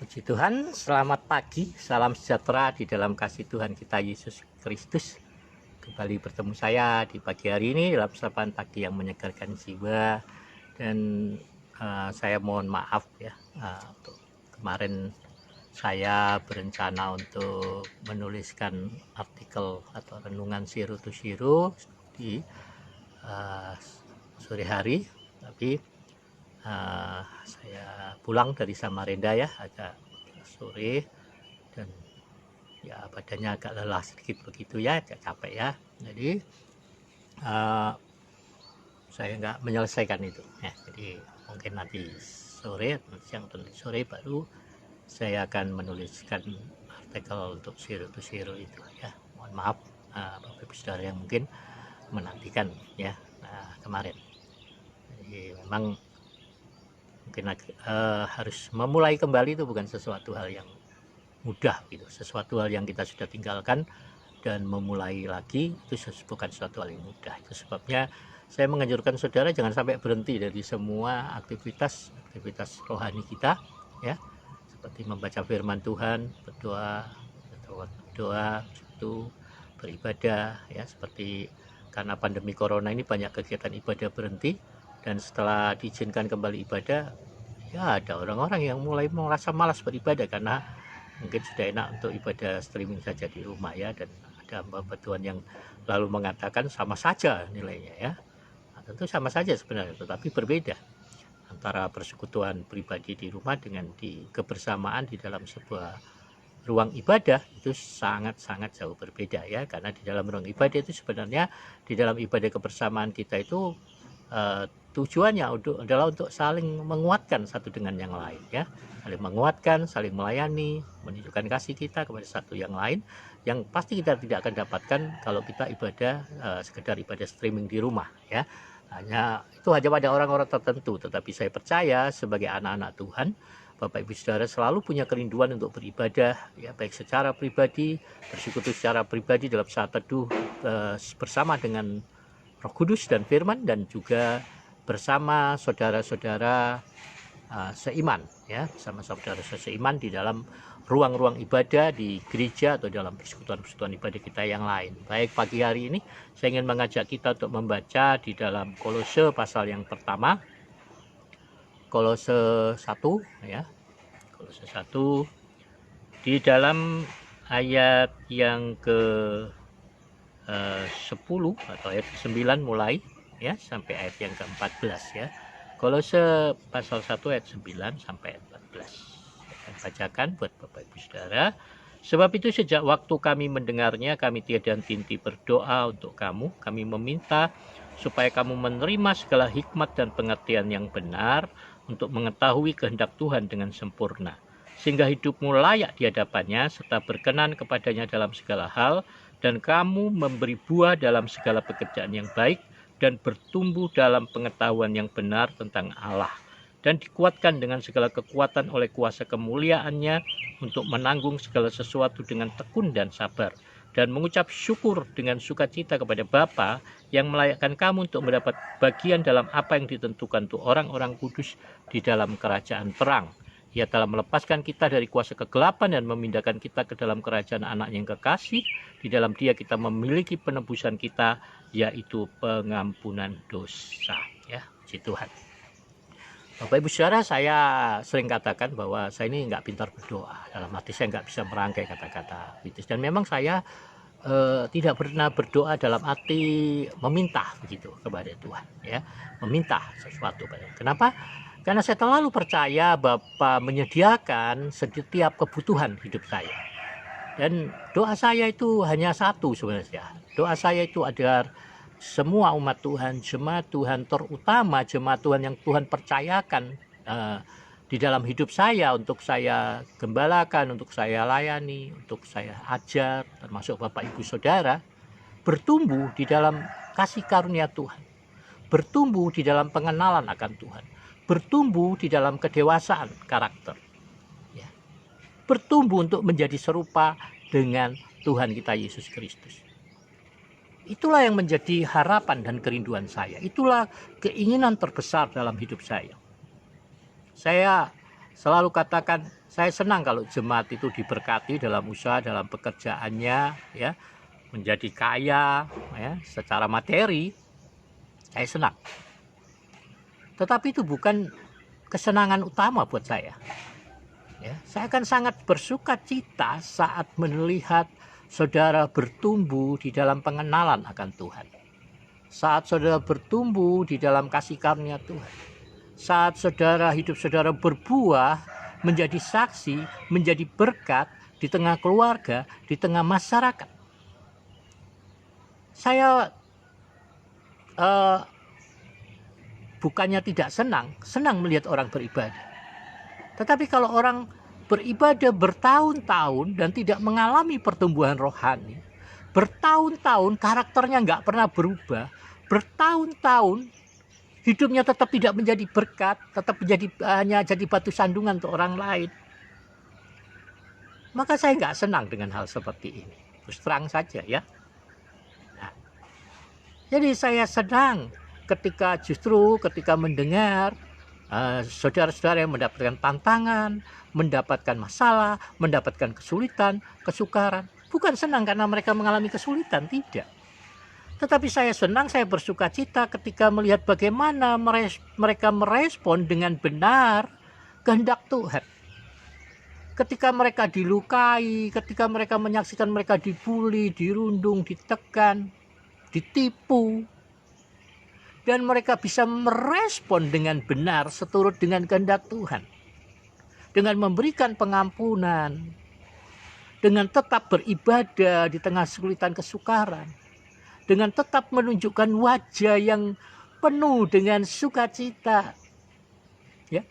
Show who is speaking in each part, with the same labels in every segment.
Speaker 1: Puji Tuhan, selamat pagi, salam sejahtera di dalam kasih Tuhan kita Yesus Kristus. Kembali bertemu saya di pagi hari ini dalam sapaan pagi yang menyegarkan jiwa. Dan saya mohon maaf ya, untuk kemarin saya berencana untuk menuliskan artikel atau renungan Zero to Zero di sore hari, tapi saya pulang dari Samarinda ya agak sore, dan ya badannya agak lelah sedikit begitu ya, agak capek ya. Jadi saya nggak menyelesaikan itu ya. Jadi mungkin nanti sore, siang atau sore baru saya akan menuliskan artikel untuk Zero to Zero itu ya. Mohon maaf Bapak Ibu Saudara yang mungkin menantikan ya kemarin. Jadi memang mungkin harus memulai kembali itu bukan sesuatu hal yang mudah gitu, sesuatu hal yang kita sudah tinggalkan, dan memulai lagi itu bukan sesuatu hal yang mudah. Itu sebabnya saya menganjurkan saudara jangan sampai berhenti dari semua aktivitas rohani kita ya, seperti membaca firman Tuhan, berdoa itu beribadah ya. Seperti karena pandemi corona ini banyak kegiatan ibadah berhenti, dan setelah diizinkan kembali ibadah, ya ada orang-orang yang mulai merasa malas beribadah karena mungkin sudah enak untuk ibadah streaming saja di rumah ya. Dan ada hamba Tuhan yang lalu mengatakan sama saja nilainya ya. Nah, tentu sama saja sebenarnya, tetapi berbeda antara persekutuan pribadi di rumah dengan di kebersamaan di dalam sebuah ruang ibadah. Itu sangat-sangat jauh berbeda ya, karena di dalam ruang ibadah itu sebenarnya, di dalam ibadah kebersamaan kita itu tujuannya adalah untuk saling menguatkan satu dengan yang lain ya, saling menguatkan, saling melayani, menunjukkan kasih kita kepada satu yang lain, yang pasti kita tidak akan dapatkan kalau kita ibadah sekedar ibadah streaming di rumah ya. Hanya pada orang-orang tertentu, tetapi saya percaya sebagai anak-anak Tuhan, Bapak Ibu Saudara selalu punya kerinduan untuk beribadah ya, baik secara pribadi, bersekutu secara pribadi dalam saat teduh bersama dengan Roh Kudus dan firman, dan juga bersama saudara-saudara seiman ya, bersama saudara-saudara seiman di dalam ruang-ruang ibadah di gereja atau dalam persekutuan-persekutuan ibadah kita yang lain. Baik, pagi hari ini saya ingin mengajak kita untuk membaca di dalam Kolose pasal yang pertama, Kolose 1 ya. Kolose 1 di dalam ayat yang ke 10 atau ayat ke-9 mulai ya sampai ayat yang ke-14 ya. Kolose pasal 1 ayat 9 sampai ayat 14. Saya akan bacakan buat Bapak Ibu Saudara. Sebab itu sejak waktu kami mendengarnya, kami tiada henti berdoa untuk kamu. Kami meminta supaya kamu menerima segala hikmat dan pengertian yang benar untuk mengetahui kehendak Tuhan dengan sempurna, sehingga hidupmu layak di hadapannya serta berkenan kepadanya dalam segala hal, dan kamu memberi buah dalam segala pekerjaan yang baik dan bertumbuh dalam pengetahuan yang benar tentang Allah, dan dikuatkan dengan segala kekuatan oleh kuasa kemuliaannya untuk menanggung segala sesuatu dengan tekun dan sabar, dan mengucap syukur dengan sukacita kepada Bapa yang melayakkan kamu untuk mendapat bagian dalam apa yang ditentukan untuk orang-orang kudus di dalam kerajaan terang. Ia telah melepaskan kita dari kuasa kegelapan dan memindahkan kita ke dalam kerajaan anak yang kekasih. Di dalam Dia kita memiliki penebusan kita, yaitu pengampunan dosa. Ya, puji Tuhan. Bapak Ibu Saudara, saya sering katakan bahwa saya ini nggak pintar berdoa. Dalam arti saya nggak bisa merangkai kata-kata kritis. Dan memang saya tidak pernah berdoa dalam arti meminta begitu kepada Tuhan. Ya, meminta sesuatu. Kenapa? Karena saya terlalu percaya Bapa menyediakan setiap kebutuhan hidup saya. Dan doa saya itu hanya satu sebenarnya. Doa saya itu agar semua umat Tuhan, jemaat Tuhan, terutama jemaat Tuhan yang Tuhan percayakan di dalam hidup saya, untuk saya gembalakan, untuk saya layani, untuk saya ajar, termasuk Bapak Ibu Saudara, bertumbuh di dalam kasih karunia Tuhan, bertumbuh di dalam pengenalan akan Tuhan, bertumbuh di dalam kedewasaan karakter ya, bertumbuh untuk menjadi serupa dengan Tuhan kita Yesus Kristus. Itulah yang menjadi harapan dan kerinduan saya. Itulah keinginan terbesar dalam hidup saya. Saya selalu katakan, saya senang kalau jemaat itu diberkati dalam usaha, dalam pekerjaannya, ya, menjadi kaya, ya, secara materi. Saya senang. Tetapi itu bukan kesenangan utama buat saya. Ya, saya akan sangat bersuka cita saat melihat saudara bertumbuh di dalam pengenalan akan Tuhan. Saat saudara bertumbuh di dalam kasih karunia Tuhan. Saat hidup saudara berbuah, menjadi saksi, menjadi berkat di tengah keluarga, di tengah masyarakat. Saya bukannya tidak senang melihat orang beribadah. Tetapi kalau orang beribadah bertahun-tahun dan tidak mengalami pertumbuhan rohani, bertahun-tahun karakternya nggak pernah berubah, bertahun-tahun hidupnya tetap tidak menjadi berkat, tetap hanya jadi batu sandungan untuk orang lain, maka saya nggak senang dengan hal seperti ini. Terus terang saja ya. Nah, jadi saya senang ketika mendengar saudara-saudara yang mendapatkan tantangan, mendapatkan masalah, mendapatkan kesulitan, kesukaran. Bukan senang karena mereka mengalami kesulitan, tidak. Tetapi saya senang, saya bersuka cita ketika melihat bagaimana mereka merespon dengan benar kehendak Tuhan. Ketika mereka dilukai, ketika mereka menyaksikan mereka dibuli, dirundung, ditekan, ditipu, dan mereka bisa merespon dengan benar seturut dengan kehendak Tuhan. Dengan memberikan pengampunan, dengan tetap beribadah di tengah kesulitan kesukaran, dengan tetap menunjukkan wajah yang penuh dengan sukacita. Ya.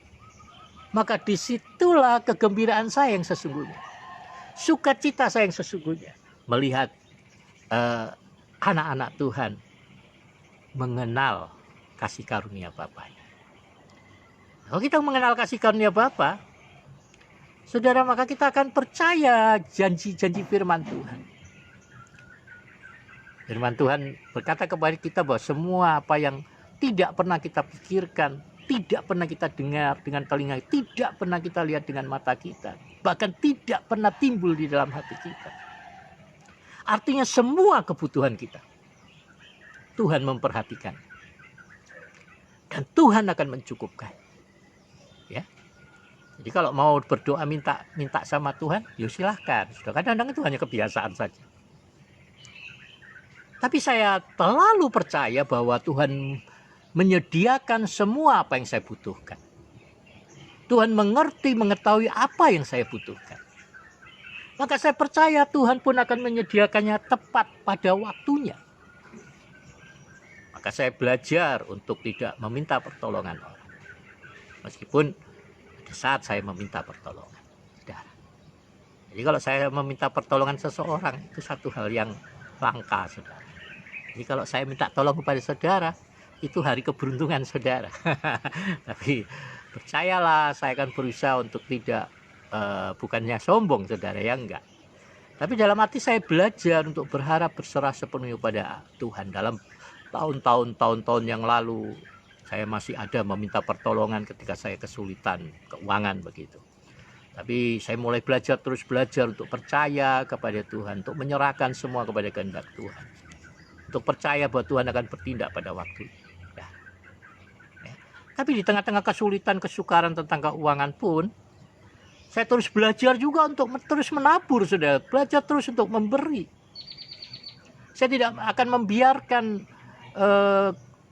Speaker 1: Maka disitulah kegembiraan saya yang sesungguhnya. Sukacita saya yang sesungguhnya. Melihat anak-anak Tuhan mengenal kasih karunia Bapaknya. Kalau kita mengenal kasih karunia Bapa, saudara, maka kita akan percaya janji-janji firman Tuhan. Firman Tuhan berkata kepada kita bahwa semua apa yang tidak pernah kita pikirkan, tidak pernah kita dengar dengan telinga, tidak pernah kita lihat dengan mata kita, bahkan tidak pernah timbul di dalam hati kita. Artinya semua kebutuhan kita Tuhan memperhatikan. Dan Tuhan akan mencukupkan. Ya. Jadi kalau mau berdoa minta sama Tuhan, ya silahkan. Sudah kadang-kadang itu hanya kebiasaan saja. Tapi saya terlalu percaya bahwa Tuhan menyediakan semua apa yang saya butuhkan. Tuhan mengetahui apa yang saya butuhkan. Maka saya percaya Tuhan pun akan menyediakannya tepat pada waktunya. Maka saya belajar untuk tidak meminta pertolongan orang. Meskipun pada saat saya meminta pertolongan. Jadi kalau saya meminta pertolongan seseorang, itu satu hal yang langka, saudara. Jadi kalau saya minta tolong kepada saudara, itu hari keberuntungan saudara. Tapi percayalah, saya akan berusaha untuk tidak, bukannya sombong, saudara, ya enggak. Tapi dalam hati saya belajar untuk berharap berserah sepenuhnya pada Tuhan. Dalam tahun-tahun yang lalu saya masih ada meminta pertolongan ketika saya kesulitan keuangan begitu. Tapi saya mulai terus belajar untuk percaya kepada Tuhan, untuk menyerahkan semua kepada kehendak Tuhan, untuk percaya bahwa Tuhan akan bertindak pada waktu. Ya. Tapi di tengah-tengah kesulitan kesukaran tentang keuangan pun, saya terus belajar juga untuk terus menabur, saudara. Belajar terus untuk memberi. Saya tidak akan membiarkan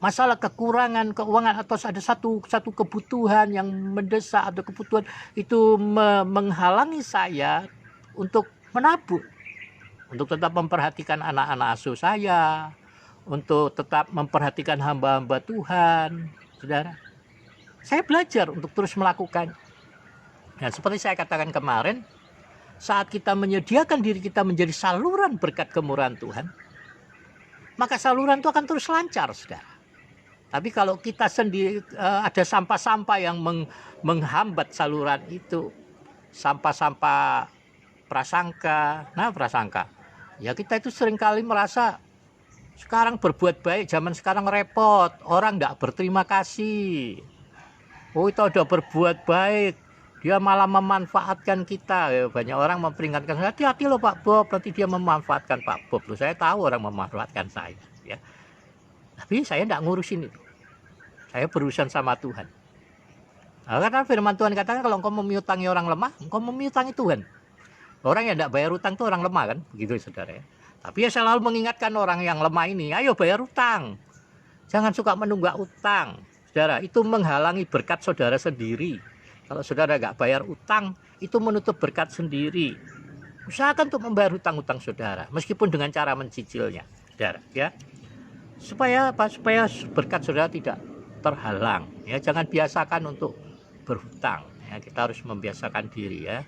Speaker 1: masalah kekurangan keuangan atau ada satu kebutuhan yang mendesak atau kebutuhan itu menghalangi saya untuk menabur, untuk tetap memperhatikan anak-anak asuh saya, untuk tetap memperhatikan hamba-hamba Tuhan, saudara. Saya belajar untuk terus melakukan. Dan seperti saya katakan kemarin, saat kita menyediakan diri kita menjadi saluran berkat kemurahan Tuhan, maka saluran itu akan terus lancar, saudara. Tapi kalau kita sendiri ada sampah-sampah yang menghambat saluran itu, sampah-sampah prasangka, ya kita itu seringkali merasa sekarang berbuat baik, zaman sekarang repot, orang nggak berterima kasih. Oh, itu udah berbuat baik, dia malah memanfaatkan kita. Ya, banyak orang memperingatkan saya, hati-hati loh Pak Bob, nanti dia memanfaatkan Pak Bob. Loh, saya tahu orang memanfaatkan saya, ya. Tapi saya tidak ngurusin itu. Saya berurusan sama Tuhan. Nah, karena firman Tuhan katakan kalau engkau memiutangi orang lemah, engkau memiutangi Tuhan. Orang yang tidak bayar utang itu orang lemah kan, begitu saudara ya. Tapi ya selalu mengingatkan orang yang lemah ini, ayo bayar utang. Jangan suka menunggak utang. Saudara, itu menghalangi berkat saudara sendiri. Kalau saudara nggak bayar utang, itu menutup berkat sendiri. Usahakan untuk membayar hutang-hutang saudara, meskipun dengan cara mencicilnya, saudara, ya. Supaya apa? Supaya berkat saudara tidak terhalang. Ya, jangan biasakan untuk berhutang. Ya, kita harus membiasakan diri ya.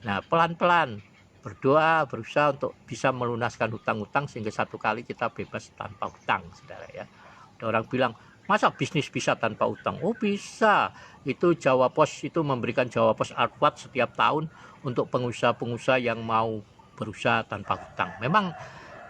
Speaker 1: Nah, pelan-pelan berdoa, berusaha untuk bisa melunaskan hutang-hutang sehingga satu kali kita bebas tanpa hutang, saudara ya. Ada orang bilang, masa bisnis bisa tanpa utang? Oh bisa. Itu Jawa Pos itu memberikan Jawa Pos Award setiap tahun untuk pengusaha-pengusaha yang mau berusaha tanpa utang. Memang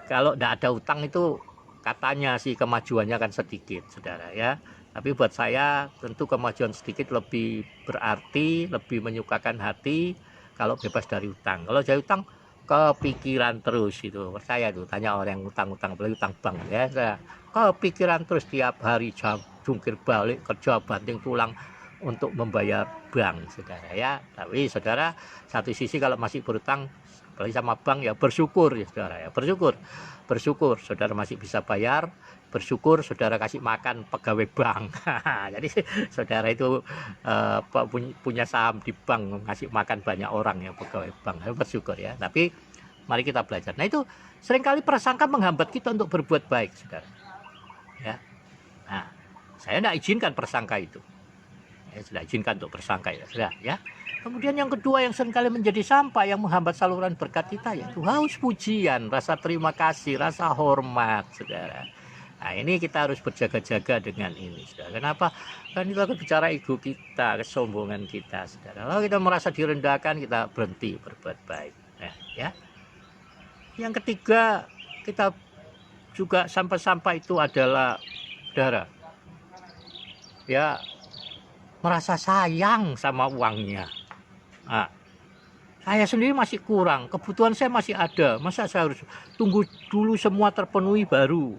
Speaker 1: kalau tidak ada utang itu katanya sih kemajuannya kan sedikit, saudara ya. Tapi buat saya tentu kemajuan sedikit lebih berarti, lebih menyukakan hati kalau bebas dari utang. Kalau dari utang kepikiran terus itu, percaya tuh, tanya orang yang utang-utang, apalagi utang bank ya, saya kepikiran terus tiap hari, jungkir balik, kerja banting tulang untuk membayar bank, saudara ya. Tapi saudara, satu sisi kalau masih berutang apalagi sama bank ya bersyukur ya saudara ya, bersyukur saudara masih bisa bayar, bersyukur saudara kasih makan pegawai bank. Jadi saudara itu punya saham di bank, ngasih makan banyak orang ya pegawai bank, bersyukur ya. Tapi mari kita belajar. Nah itu seringkali prasangka menghambat kita untuk berbuat baik, saudara ya. Nah, saya tidak izinkan persangka itu. Saya sudah izinkan untuk bersangka ya, sudah ya. Kemudian yang kedua yang seringkali menjadi sampah yang menghambat saluran berkat kita, yaitu haus pujian, rasa terima kasih, rasa hormat, saudara. Nah ini kita harus berjaga-jaga dengan ini, saudara. Kenapa? Kan kita bicara ego kita, kesombongan kita, saudara. Kalau kita merasa direndahkan, kita berhenti berbuat baik. Nah, ya. Yang ketiga, kita juga sampah-sampah itu adalah, saudara, ya, merasa sayang sama uangnya. Nah, saya sendiri masih kurang, kebutuhan saya masih ada, masa saya harus tunggu dulu semua terpenuhi baru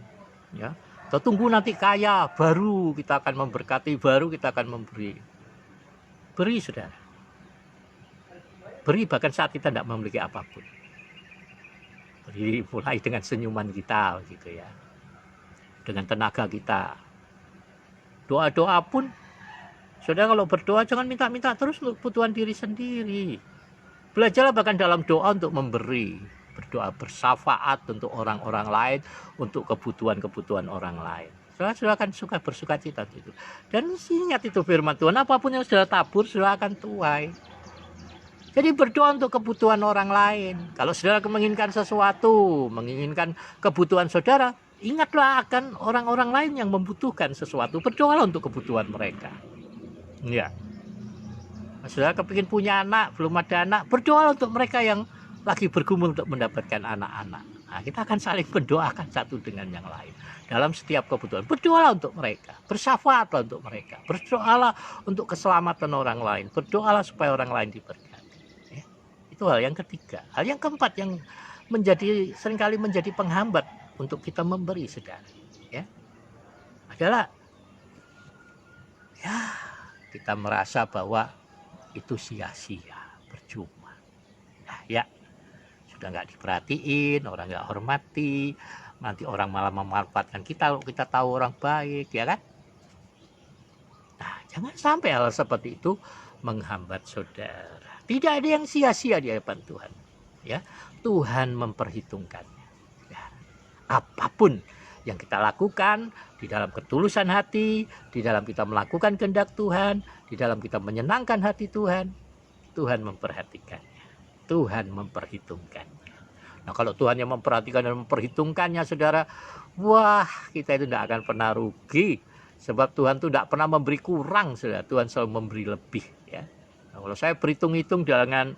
Speaker 1: ya, atau tunggu nanti kaya baru kita akan memberkati, baru kita akan memberi. Beri, saudara, beri bahkan saat kita tidak memiliki apapun. Beri mulai dengan senyuman kita gitu ya, dengan tenaga kita. Doa-doa pun, saudara, kalau berdoa jangan minta-minta terus untuk kebutuhan diri sendiri. Belajarlah bahkan dalam doa untuk memberi, berdoa bersyafaat untuk orang-orang lain, untuk kebutuhan-kebutuhan orang lain. Saudara akan bersuka cita itu. Dan ingat itu firman Tuhan, apapun yang saudara tabur, saudara akan tuai. Jadi berdoa untuk kebutuhan orang lain. Kalau saudara menginginkan sesuatu, menginginkan kebutuhan saudara, ingatlah akan orang-orang lain yang membutuhkan sesuatu. Berdoalah untuk kebutuhan mereka. Ya. Saudara kepingin punya anak, belum ada anak, berdoa untuk mereka yang lagi bergumul untuk mendapatkan anak-anak. Nah, kita akan saling mendoakan satu dengan yang lain dalam setiap kebutuhan. Berdoalah untuk mereka, bersyafaatlah untuk mereka, berdoalah untuk keselamatan orang lain, berdoalah supaya orang lain diberkati. Ya. Itu hal yang ketiga. Hal yang keempat yang seringkali menjadi penghambat untuk kita memberi, saudara, ya, adalah ya, kita merasa bahwa itu sia-sia, percuma. Nah, ya, sudah nggak diperhatiin, orang nggak hormati, nanti orang malah memanfaatkan kita kalau kita tahu orang baik, ya kan? Nah, jangan sampai hal seperti itu menghambat saudara. Tidak ada yang sia-sia di hadapan Tuhan, ya. Tuhan memperhitungkannya. Ya. Apapun yang kita lakukan di dalam ketulusan hati, di dalam kita melakukan kehendak Tuhan, di dalam kita menyenangkan hati Tuhan, Tuhan memperhatikannya, Tuhan memperhitungkannya. Nah, kalau Tuhan yang memperhatikan dan memperhitungkannya, saudara, wah, kita itu tidak akan pernah rugi, sebab Tuhan itu tidak pernah memberi kurang, saudara. Tuhan selalu memberi lebih, ya. Nah, kalau saya berhitung-hitung dengan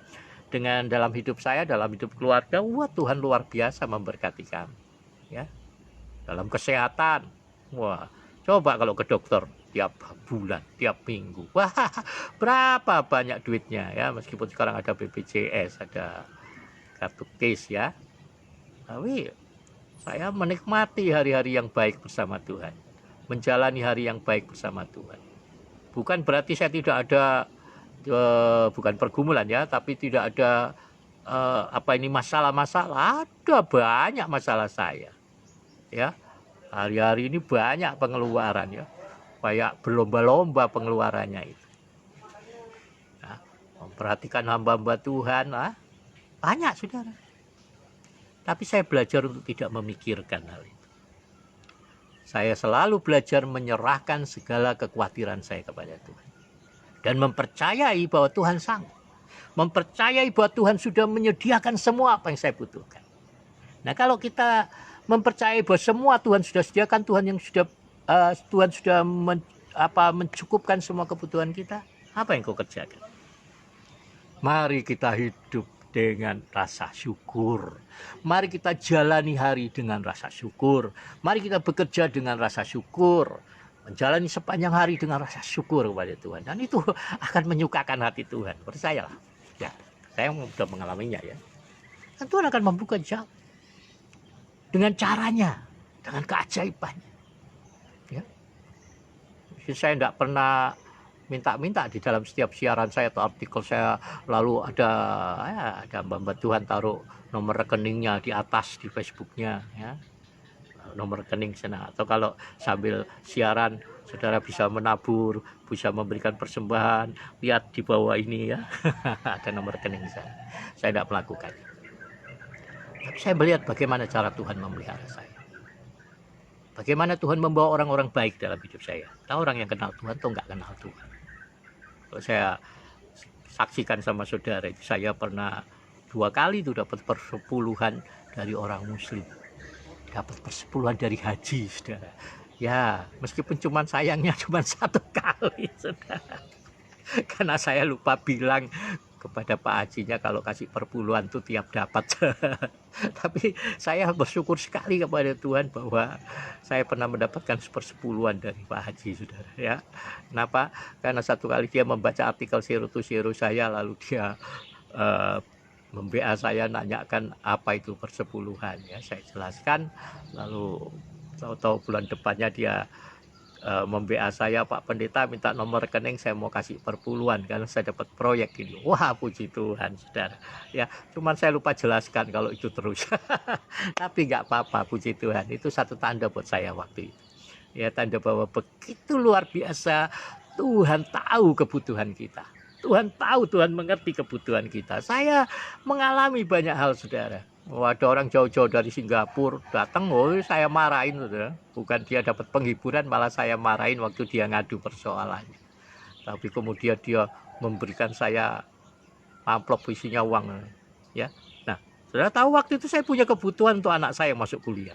Speaker 1: dalam hidup saya, dalam hidup keluarga, wah, Tuhan luar biasa memberkati kami, ya. Dalam kesehatan, wah, Coba kalau ke dokter tiap bulan, tiap minggu, wah berapa banyak duitnya ya, meskipun sekarang ada BPJS, ada kartu KIS ya. Tapi saya menikmati hari-hari yang baik bersama Tuhan, menjalani hari yang baik bersama Tuhan. Bukan berarti saya tidak ada bukan pergumulan ya, tapi tidak ada masalah-masalah. Ada banyak masalah saya ya. Hari-hari ini banyak pengeluaran ya, kayak berlomba-lomba pengeluarannya itu. Nah, memperhatikan hamba-hamba Tuhan lah, banyak saudara. Tapi saya belajar untuk tidak memikirkan hal itu. Saya selalu belajar menyerahkan segala kekhawatiran saya kepada Tuhan. Dan mempercayai bahwa Tuhan sanggup. Mempercayai bahwa Tuhan sudah menyediakan semua apa yang saya butuhkan. Nah, kalau kita mempercayai bahwa semua Tuhan sudah sediakan, Tuhan sudah mencukupkan semua kebutuhan kita, apa yang kau kerjakan? Mari kita hidup dengan rasa syukur. Mari kita jalani hari dengan rasa syukur. Mari kita bekerja dengan rasa syukur. Menjalani sepanjang hari dengan rasa syukur kepada Tuhan. Dan itu akan menyukakan hati Tuhan. Percayalah. Ya, saya sudah mengalaminya ya. Dan Tuhan akan membuka jalan. Dengan caranya. Dengan keajaibannya. Ya. Saya tidak pernah minta-minta di dalam setiap siaran saya atau artikel saya, lalu ada hamba Tuhan taruh nomor rekeningnya di atas di Facebooknya ya, nomor rekening sana, atau kalau sambil siaran saudara bisa menabur, bisa memberikan persembahan, lihat di bawah ini ya ada nomor rekening saya tidak melakukan, tapi saya melihat bagaimana cara Tuhan memelihara saya, bagaimana Tuhan membawa orang-orang baik dalam hidup saya. Tahu orang yang kenal Tuhan atau nggak kenal Tuhan. Kalau saya saksikan sama saudara, saya pernah 2 kali itu dapat persepuluhan dari orang muslim, dapat persepuluhan dari haji saudara. Ya meskipun sayangnya cuma 1 kali saudara, karena saya lupa bilang kepada Pak Hajinya kalau kasih perpuluhan itu tiap dapat. Tapi saya bersyukur sekali kepada Tuhan bahwa saya pernah mendapatkan sepersepuluhan dari Pak Haji saudara ya. Kenapa? Karena 1 kali dia membaca artikel Zero to Zero saya, lalu dia mem-WA saya nanyakan apa itu persepuluhan ya. Saya jelaskan, lalu tahu-tahu bulan depannya dia mem-WA saya, Pak Pendeta minta nomor rekening, saya mau kasih perpuluhan karena saya dapat proyek ini. Wah puji Tuhan saudara ya, cuman saya lupa jelaskan kalau itu terus. Tapi nggak apa-apa, puji Tuhan, itu satu tanda buat saya waktu itu ya, tanda bahwa begitu luar biasa Tuhan tahu kebutuhan kita, Tuhan tahu, Tuhan mengerti kebutuhan kita. Saya mengalami banyak hal saudara. Ada orang jauh-jauh dari Singapura datang, saya marahin saudara. Bukan dia dapat penghiburan, malah saya marahin waktu dia ngadu persoalannya. Tapi kemudian dia memberikan saya amplop isinya uang ya. Nah saudara tahu waktu itu saya punya kebutuhan untuk anak saya masuk kuliah,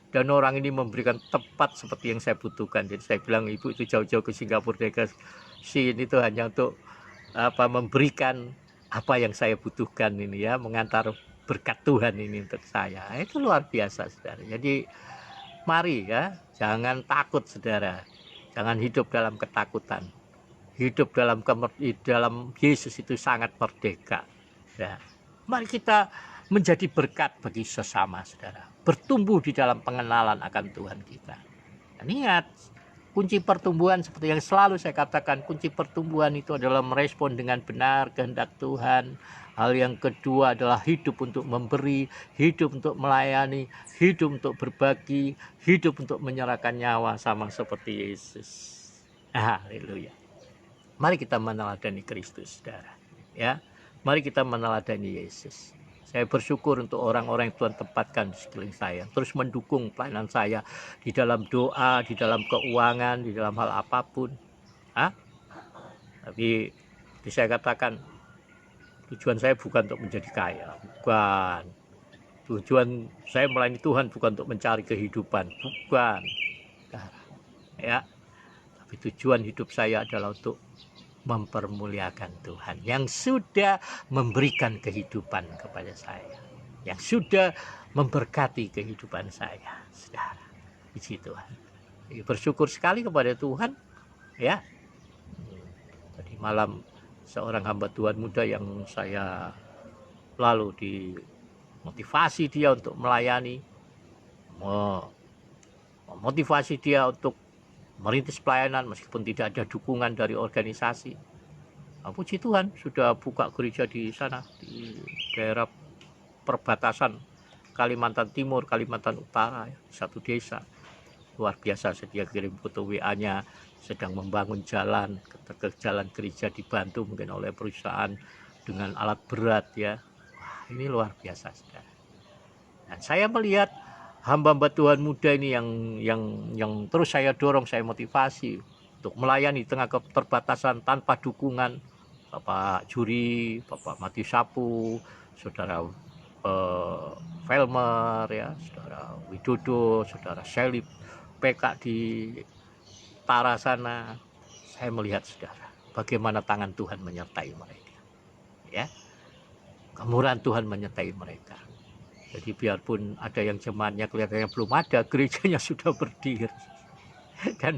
Speaker 1: dan orang ini memberikan tepat seperti yang saya butuhkan. Jadi saya bilang, ibu itu jauh-jauh ke Singapura ke sini itu hanya untuk memberikan apa yang saya butuhkan ini ya, mengantar berkat Tuhan ini untuk saya. Itu luar biasa saudara. Jadi mari ya, jangan takut saudara, jangan hidup dalam ketakutan. Hidup dalam Yesus itu sangat merdeka ya. Mari kita menjadi berkat bagi sesama saudara, bertumbuh di dalam pengenalan akan Tuhan kita. Dan ingat, kunci pertumbuhan seperti yang selalu saya katakan, kunci pertumbuhan itu adalah merespon dengan benar kehendak Tuhan. Hal yang kedua adalah hidup untuk memberi, hidup untuk melayani, hidup untuk berbagi, hidup untuk menyerahkan nyawa sama seperti Yesus. Haleluya. Mari kita meneladani Kristus saudara ya. Mari kita meneladani Yesus. Saya bersyukur untuk orang-orang yang Tuhan tempatkan di sekeliling saya, terus mendukung pelayanan saya di dalam doa, di dalam keuangan, di dalam hal apapun. Tapi saya katakan, tujuan saya bukan untuk menjadi kaya, bukan. Tujuan saya melayani Tuhan bukan untuk mencari kehidupan, bukan. Ya, tapi tujuan hidup saya adalah untuk mempermuliakan Tuhan yang sudah memberikan kehidupan kepada saya, yang sudah memberkati kehidupan saya, saudara. Puji Tuhan. bersyukur sekali kepada Tuhan, ya. Tadi malam seorang hamba Tuhan muda yang saya lalu dimotivasi dia untuk melayani, memotivasi dia untuk merintis pelayanan meskipun tidak ada dukungan dari organisasi. Puji Tuhan sudah buka gereja di sana, di daerah perbatasan Kalimantan Timur, Kalimantan Utara, satu desa. Luar biasa, sedia kirim foto WA-nya, sedang membangun jalan, ke jalan gereja dibantu mungkin oleh perusahaan dengan alat berat, ya. Wah, ini luar biasa, saudara. Dan saya melihat hamba-hamba Tuhan muda ini yang terus saya dorong, saya motivasi untuk melayani tengah keterbatasan tanpa dukungan Bapak Juri, Bapak Mati Sapu, Saudara Velmer, ya, Saudara Widodo, Saudara Selip PK di Tara sana. Saya melihat, saudara, bagaimana tangan Tuhan menyertai mereka, ya, kemurahan Tuhan menyertai mereka. Jadi biarpun ada yang jemaatnya kelihatannya belum ada, gerejanya sudah berdiri. Dan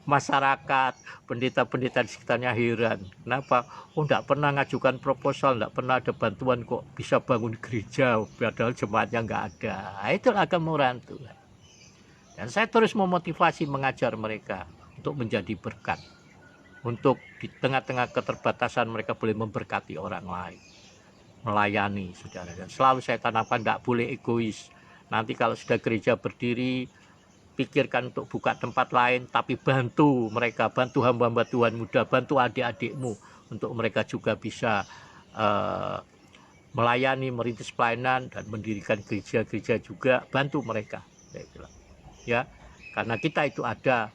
Speaker 1: masyarakat, pendeta-pendeta di sekitarnya heran, kenapa? Enggak pernah ngajukan proposal, enggak pernah ada bantuan, kok bisa bangun gereja, padahal jemaatnya enggak ada. Itulah kemurahan Tuhan. Dan saya terus memotivasi, mengajar mereka untuk menjadi berkat, untuk di tengah-tengah keterbatasan mereka boleh memberkati orang lain, melayani, saudara. Dan selalu saya tanamkan, enggak boleh egois. Nanti kalau sudah gereja berdiri, pikirkan untuk buka tempat lain, tapi bantu mereka, bantu hamba-hamba Tuhan muda, bantu adik-adikmu untuk mereka juga bisa melayani, merintis pelayanan, dan mendirikan gereja-gereja juga. Bantu mereka, saya bilang, ya, karena kita itu ada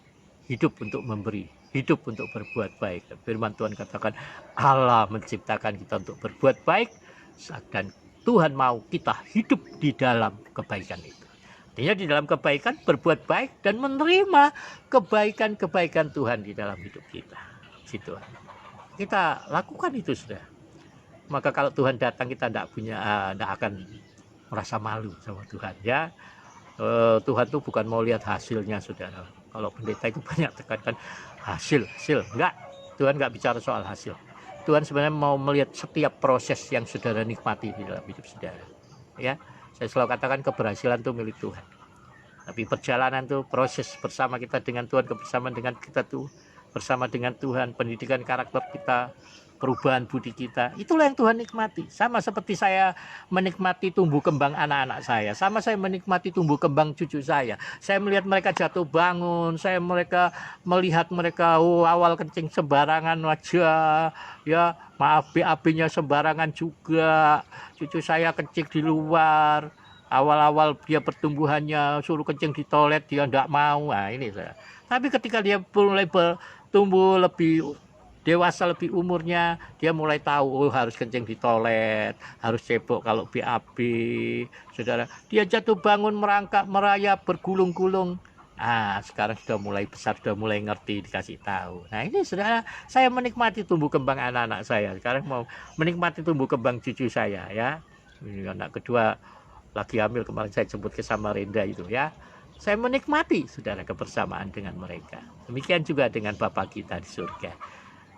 Speaker 1: hidup untuk memberi, hidup untuk berbuat baik. Firman Tuhan katakan Allah menciptakan kita untuk berbuat baik, dan Tuhan mau kita hidup di dalam kebaikan itu. Artinya di dalam kebaikan berbuat baik dan menerima kebaikan-kebaikan Tuhan di dalam hidup kita. Situ kita lakukan itu, sudah. Maka kalau Tuhan datang, kita tidak akan merasa malu sama Tuhan, ya. Tuhan tuh bukan mau lihat hasilnya, saudara. Kalau pendeta itu banyak tekankan hasil, enggak. Tuhan enggak bicara soal hasil. Tuhan sebenarnya mau melihat setiap proses yang saudara nikmati di dalam hidup saudara, ya. Saya selalu katakan keberhasilan itu milik Tuhan. Tapi perjalanan itu proses bersama kita dengan Tuhan, kebersamaan dengan kita tuh bersama dengan Tuhan, pendidikan karakter kita, perubahan budi kita, itulah yang Tuhan nikmati. Sama seperti saya menikmati tumbuh kembang anak-anak saya, sama saya menikmati tumbuh kembang cucu saya. Saya melihat mereka jatuh bangun, saya melihat mereka awal kencing sembarangan aja, ya, maaf BAB-nya sembarangan juga. Cucu saya kencing di luar, awal-awal dia pertumbuhannya suruh kencing di toilet dia enggak mau. Nah, ini saya. Tapi ketika dia mulai bertumbuh lebih dewasa, lebih umurnya, dia mulai tahu harus kencing di toilet, harus cebok kalau BAB, saudara. Dia jatuh bangun, merangkak, merayap, bergulung-gulung. Sekarang sudah mulai besar, sudah mulai ngerti, dikasih tahu. Nah, ini, saudara, saya menikmati tumbuh kembang anak-anak saya. Sekarang mau menikmati tumbuh kembang cucu saya, ya. Ini anak kedua lagi hamil, kemarin saya jemput ke Samarinda itu, ya. Saya menikmati, saudara, kebersamaan dengan mereka. Demikian juga dengan Bapa kita di surga.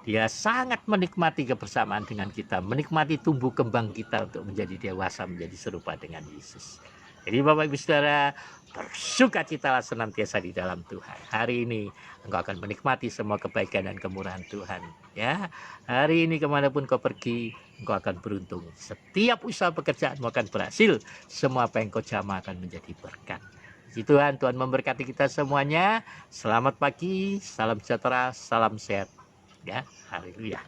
Speaker 1: Dia sangat menikmati kebersamaan dengan kita, menikmati tumbuh kembang kita untuk menjadi dewasa, menjadi serupa dengan Yesus. Jadi Bapak Ibu Saudara, bersukacitalah senantiasa di dalam Tuhan. Hari ini engkau akan menikmati semua kebaikan dan kemurahan Tuhan, ya. Hari ini kemanapun kau pergi, engkau akan beruntung. Setiap usaha pekerjaanmu akan berhasil. Semua apa yang kau jamah akan menjadi berkat. Puji Tuhan, Tuhan memberkati kita semuanya. Selamat pagi, salam sejahtera, salam sehat, ya. Haleluya.